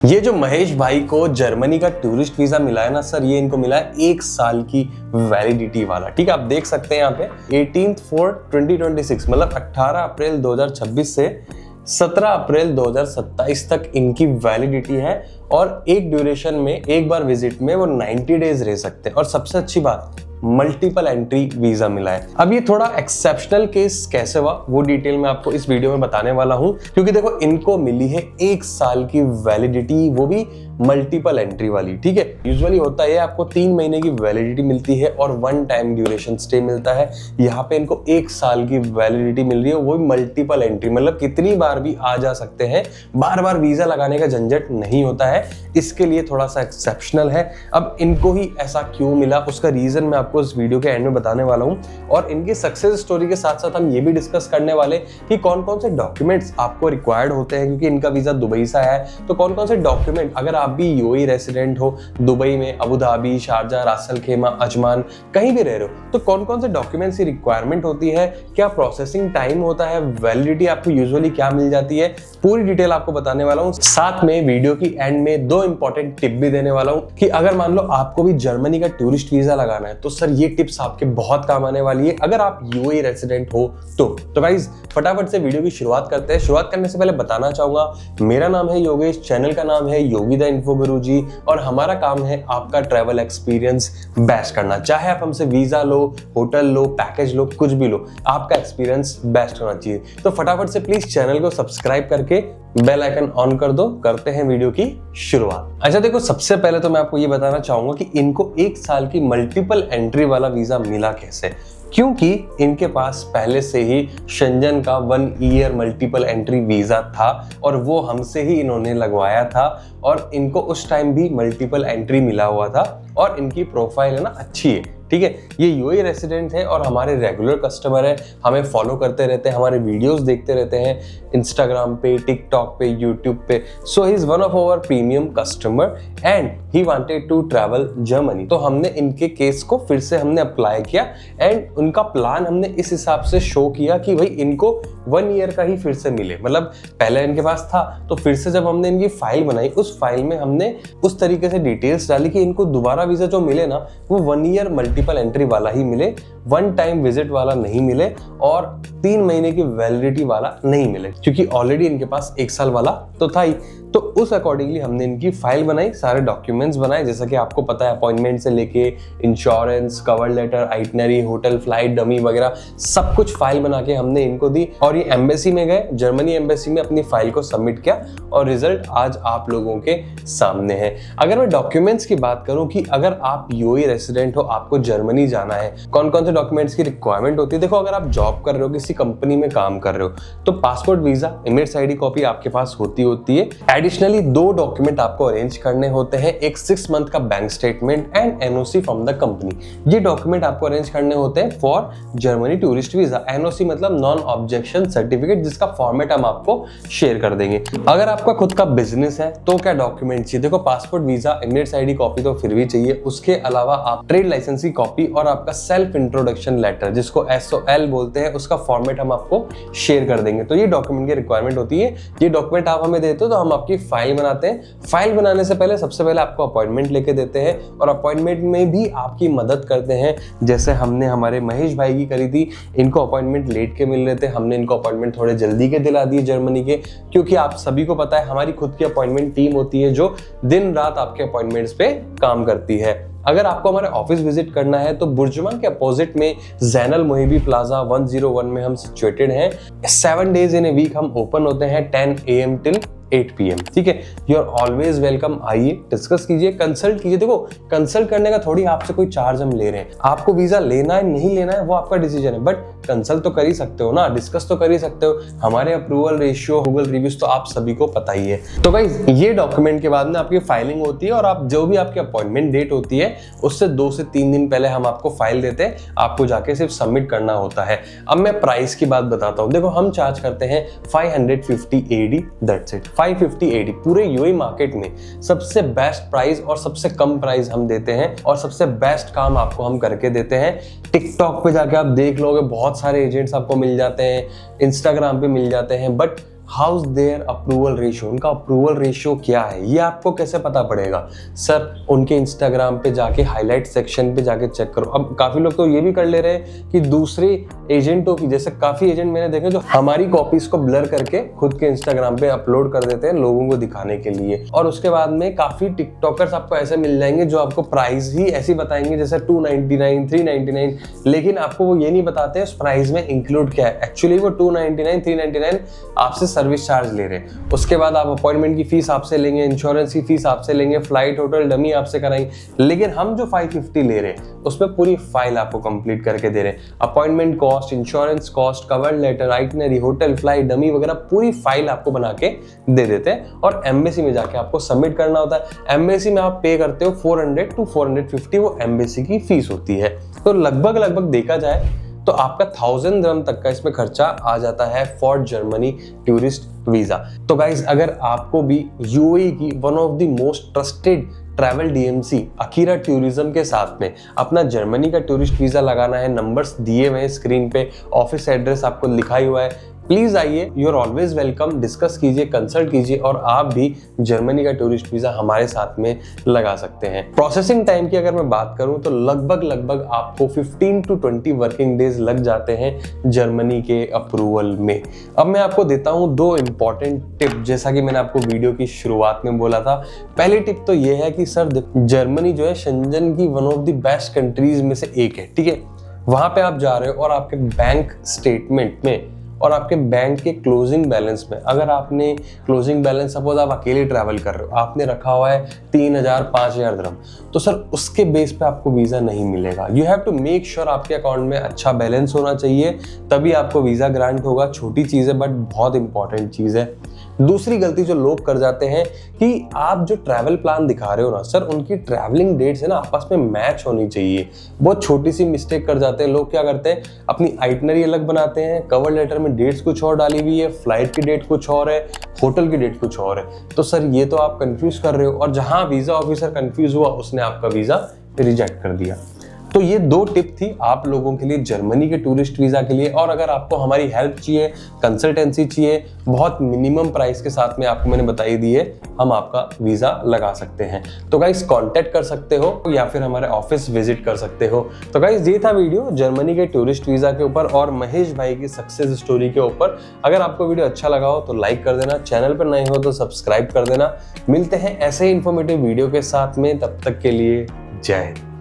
ये जो महेश भाई को जर्मनी का टूरिस्ट वीजा मिला है ना सर, ये इनको मिला है 1 साल की वैलिडिटी वाला। ठीक है, आप देख सकते हैं यहाँ पे 18/4/2026 मतलब 18 अप्रैल 2026 से 17 अप्रैल 2027 तक इनकी वैलिडिटी है और एक ड्यूरेशन में एक बार विजिट में वो 90 डेज रह सकते हैं। और सबसे अच्छी बात, मल्टीपल एंट्री वीजा मिला है। अब ये थोड़ा एक्सेप्शनल केस कैसे हुआ वो डिटेल में आपको इस वीडियो में बताने वाला हूं, क्योंकि देखो इनको मिली है 1 साल की वैलिडिटी, वो भी मल्टीपल एंट्री वाली। ठीक है, यूजुअली होता है आपको 3 महीने की वैलिडिटी मिलती है और 1 टाइम ड्यूरेशन स्टे मिलता है। यहाँ पे इनको 1 साल की वैलिडिटी मिल रही है, वो भी मल्टीपल एंट्री, मतलब कितनी बार भी आ जा सकते हैं, बार बार वीजा लगाने का झंझट नहीं होता है। इसके लिए थोड़ा सा एक्सेप्शनल है। अब इनको ही ऐसा क्यों मिला उसका रीजन मैं आपको इस वीडियो के एंड में बताने वाला हूं, और इनकी सक्सेस स्टोरी के साथ साथ हम ये भी डिस्कस करने वाले कि कौन कौन से डॉक्यूमेंट्स आपको रिक्वायर्ड होते हैं, क्योंकि इनका वीजा दुबई से आया है। तो कौन कौन से डॉक्यूमेंट, अगर आप भी यूएई रेसिडेंट हो, दुबई में, अबू धाबी, शारजा, रास अल खैमा, अजमान कहीं भी रह रहे हो, तो कौन कौन से डॉक्यूमेंट्स की रिक्वायरमेंट होती है, क्या प्रोसेसिंग टाइम होता है, वैलिडिटी आपको यूजुअली क्या मिल जाती है, पूरी डिटेल आपको बताने वाला हूं। साथ में वीडियो की एंड में 2 इंपॉर्टेंट टिप भी देने वाला हूं कि अगर मान लो आपको भी जर्मनी का टूरिस्ट वीजा लगाना है तो सर ये टिप्स आपके बहुत काम आने वाली है अगर आप यूएई रेसिडेंट हो तो गाइस फटाफट से वीडियो की शुरुआत करते हैं। शुरुआत करने से पहले बताना चाहूंगा, मेरा नाम है योगेश, चैनल का नाम है योगी द इन्फो गुरु जी, और हमारा काम है आपका ट्रैवल एक्सपीरियंस बेस्ट करना। चाहे आप हमसे वीजा लो, होटल लो, पैकेज लो, कुछ भी लो, आपका एक्सपीरियंस बेस्ट होना चाहिए। तो फटाफट से प्लीज चैनल को सब्सक्राइब करके बेल आइकन ऑन कर दो। करते हैं वीडियो की शुरुआत। अच्छा देखो, सबसे पहले तो मैं आपको ये बताना चाहूंगा कि इनको 1 साल की मल्टीपल एंट्री वाला वीजा मिला कैसे, क्योंकि इनके पास पहले से ही शेंजन का 1 ईयर मल्टीपल एंट्री वीजा था और वो हमसे ही इन्होंने लगवाया था, और इनको उस टाइम भी मल्टीपल एंट्री मिला हुआ था और इनकी प्रोफाइल है ना अच्छी है। ठीक है, ये यूएई रेसिडेंट है और हमारे रेगुलर कस्टमर है, हमें फॉलो करते रहते हैं, हमारे वीडियोस देखते रहते हैं इंस्टाग्राम पे, टिकटॉक पे, यूट्यूब पे। So he is one of our premium customer and he wanted to travel Germany. तो हमने इनके केस को फिर से हमने अप्लाई किया एंड उनका प्लान हमने इस हिसाब से शो किया कि भाई इनको 1 ईयर का ही फिर से मिले। मतलब पहले इनके पास था, तो फिर से जब हमने इनकी फाइल बनाई, उस फाइल में हमने उस तरीके से डिटेल्स डाली कि इनको दोबारा वीजा जो मिले ना, वो 1 ईयर मल्टीपल एंट्री वाला ही मिले, 1 टाइम विजिट वाला नहीं मिले और 3 महीने की वैलिडिटी वाला नहीं मिले, क्योंकि ऑलरेडी इनके पास 1 साल वाला तो था ही। तो उस अकॉर्डिंगली हमने इनकी फाइल बनाई, सारे डॉक्यूमेंट्स बनाए, जैसा कि आपको पता है अपॉइंटमेंट से लेके insurance, cover letter, itinerary, hotel, flight, dummy वगैरह सब कुछ फाइल बना के हमने इनको दी और ये एम्बेसी में गए, जर्मनी एम्बेसी में अपनी फाइल को सबमिट किया और रिजल्ट आज आप लोगों के सामने है। अगर मैं डॉक्यूमेंट्स की बात करूं कि अगर आप यूएई रेसिडेंट हो, आपको जर्मनी जाना है, कौन कौन से डॉक्यूमेंट्स की रिक्वायरमेंट होती है। देखो, अगर आप जॉब कर रहे हो, किसी कंपनी में काम कर रहे हो, तो passport, visa, Emirates ID copy आपके पास होती है। एडिशनली 2 डॉक्यूमेंट आपको अरेंज करने होते हैं, एक 6 मंथ का bank statement and NOC from the company. ये डॉक्यूमेंट आपको अरेंज करने होते हैं for Germany tourist visa. NOC मतलब नॉन ऑब्जेक्शन सर्टिफिकेट, जिसका फॉर्मेट हम आपको शेयर कर देंगे। अगर आपका खुद का बिजनेस है तो क्या डॉक्यूमेंट चाहिए? देखो, passport, visa, Emirates ID copy तो फिर भी चाहिए, उसके अलावा आप ट्रेड लाइसेंस की कॉपी और आपका सेल्फ इंट्रोडक्शन लेटर, जिसको SOL बोलते हैं, उसका फॉर्मेट हम आपको शेयर कर देंगे। तो ये डॉक्यूमेंट की रिक्वायरमेंट होती है। ये डॉक्यूमेंट आप हमें देते हो तो हम आपकी फाइल बनाते हैं। फाइल बनाने से पहले सबसे पहले आपको अपॉइंटमेंट लेके देते हैं और अपॉइंटमेंट में भी आपकी मदद करते हैं, जैसे हमने हमारे महेश भाई की करी थी। इनको अपॉइंटमेंट लेट के मिल रहे थे, हमने इनको अपॉइंटमेंट थोड़े जल्दी के दिला दिए जर्मनी के, क्योंकि आप सभी को पता है हमारी खुद की अपॉइंटमेंट टीम होती है जो दिन रात आपके अपॉइंटमेंट्स पे काम करती है। अगर आपको हमारे ऑफिस विजिट करना है तो बुर्जुमान के अपोजिट में जैनल मोहिबी प्लाजा 101 में हम सिचुएटेड हैं। 7 डेज इन ए वीक हम ओपन होते हैं 10 AM टिल 8 PM। ठीक है, यू आर ऑलवेज वेलकम। आइए, डिस्कस कीजिए, कंसल्ट कीजिए। देखो, कंसल्ट करने का थोड़ी आपसे कोई चार्ज हम ले रहे हैं। आपको वीजा लेना है नहीं लेना है वो आपका डिसीजन है, बट कंसल्ट तो कर ही सकते हो ना, डिस्कस तो कर ही सकते हो। हमारे अप्रूवल रेशियो, गूगल रिव्यूज तो आप सभी को पता ही है। तो गाइस, ये डॉक्यूमेंट के बाद में आपकी फाइलिंग होती है और आप जो भी आपकी अपॉइंटमेंट डेट होती है उससे 2 से 3 दिन पहले हम आपको फाइल देते हैं, आपको जाके सिर्फ सबमिट करना होता है। अब मैं प्राइस की बात बताता हूँ। देखो, हम चार्ज करते हैं 550 AD, दैट्स इट। 550 AD पूरे यूएई मार्केट में सबसे बेस्ट प्राइस और सबसे कम प्राइस हम देते हैं और सबसे बेस्ट काम आपको हम करके देते हैं। टिकटॉक पे जाके आप देख लोगे, बहुत सारे एजेंट्स आपको मिल जाते हैं, इंस्टाग्राम पे मिल जाते हैं, but how's their approval ratio, उनका अप्रूवल रेशियो क्या है, ये आपको कैसे पता पड़ेगा? सर उनके इंस्टाग्राम पे जाके हाईलाइट सेक्शन पे जाके चेक करो। अब काफी लोग तो ये भी कर ले रहे हैं कि दूसरे एजेंटों की, जैसे काफी एजेंट मैंने देखे जो हमारी कॉपीज को ब्लर करके खुद के इंस्टाग्राम पे अपलोड कर देते हैं लोगों को दिखाने के लिए। और उसके बाद में काफी टिकटॉकर्स आपको ऐसे मिल जाएंगे जो आपको प्राइस ही ऐसी बताएंगे जैसे 299, 399, लेकिन आपको वो ये नहीं बताते उस प्राइस में इंक्लूड क्या है। एक्चुअली वो 299, 399 आपसे सर्विस चार्ज ले रहे हैं। उसके बाद आप अपॉइंटमेंट की फीस आपसे लेंगे, इंश्योरेंस की फीस आपसे लेंगे, फ्लाइट होटल डमी आपसे कराएंगे। लेकिन हम जो 550 ले रहे हैं उसमें पूरी फाइल आपको कंप्लीट करके दे रहे हैं। Appointment cost, insurance cost, cover letter, itinerary, hotel, flight, dummy वगैरह पूरी फाइल आपको बना के दे देते हैं और एम्बेसी में जाके आपको सबमिट करना होता है। एम्बेसी में आप पे करते हो 400 to 450, वो एम्बेसी की फीस होती है। तो लगभग देखा जाए तो आपका 1000 दिरहम तक का इसमें खर्चा आ जाता है फॉर जर्मनी टूरिस्ट वीजा। तो गाइज अगर आपको भी यूएई की one of the most trusted travel DMC Akira tourism के साथ में अपना जर्मनी का टूरिस्ट वीजा लगाना है, नंबर्स दिए हुए हैं स्क्रीन पे, ऑफिस एड्रेस आपको लिखा ही हुआ है। प्लीज आइए, you are always welcome, discuss कीजिए, कंसल्ट कीजिए और आप भी जर्मनी का टूरिस्ट वीजा हमारे साथ में लगा सकते हैं। प्रोसेसिंग टाइम की अगर मैं बात करूं तो लगभग आपको 15 to 20 वर्किंग डेज लग जाते हैं जर्मनी के अप्रूवल में। अब मैं आपको देता हूं 2 इंपॉर्टेंट टिप, जैसा कि मैंने आपको वीडियो की शुरुआत में बोला था। पहली टिप तो ये है कि सर जर्मनी जो है शेंजन की one of the best countries में से एक है, ठीक है। वहां पे आप जा रहे हो और आपके बैंक स्टेटमेंट में और आपके बैंक के क्लोजिंग बैलेंस में, अगर आपने क्लोजिंग बैलेंस, सपोज आप अकेले ट्रैवल कर रहे हो, आपने रखा हुआ है 3000, 5000 दिरहम, तो सर उसके बेस पे आपको वीजा नहीं मिलेगा। You have to make sure आपके अकाउंट में अच्छा बैलेंस होना चाहिए, तभी आपको वीजा ग्रांट होगा। छोटी चीज है बट बहुत इंपॉर्टेंट चीज है। दूसरी गलती जो लोग कर जाते हैं कि आप जो ट्रैवल प्लान दिखा रहे हो ना सर, उनकी ट्रैवलिंग डेट्स है ना आपस में मैच होनी चाहिए। बहुत छोटी सी मिस्टेक कर जाते हैं लोग। क्या करते हैं, अपनी आइटनरी अलग बनाते हैं, कवर लेटर में डेट्स कुछ और डाली हुई है, फ्लाइट की डेट कुछ और है, होटल की डेट कुछ और है। तो सर ये तो आप कंफ्यूज कर रहे हो, और जहां वीजा ऑफिसर कंफ्यूज हुआ उसने आपका वीजा रिजेक्ट कर दिया। तो ये 2 टिप थी आप लोगों के लिए जर्मनी के टूरिस्ट वीजा के लिए। और अगर आपको हमारी हेल्प चाहिए, कंसल्टेंसी चाहिए, बहुत मिनिमम प्राइस के साथ में आपको मैंने बताई दी है, हम आपका वीजा लगा सकते हैं। तो गाइस कांटेक्ट कर सकते हो या फिर हमारे ऑफिस विजिट कर सकते हो। तो गाइस ये था वीडियो जर्मनी के टूरिस्ट वीजा के ऊपर और महेश भाई की सक्सेस स्टोरी के ऊपर। अगर आपको वीडियो अच्छा लगा हो तो लाइक कर देना, चैनल पर नए हो तो सब्सक्राइब कर देना। मिलते हैं ऐसे ही इंफॉर्मेटिव वीडियो के साथ में, तब तक के लिए जय हिंद।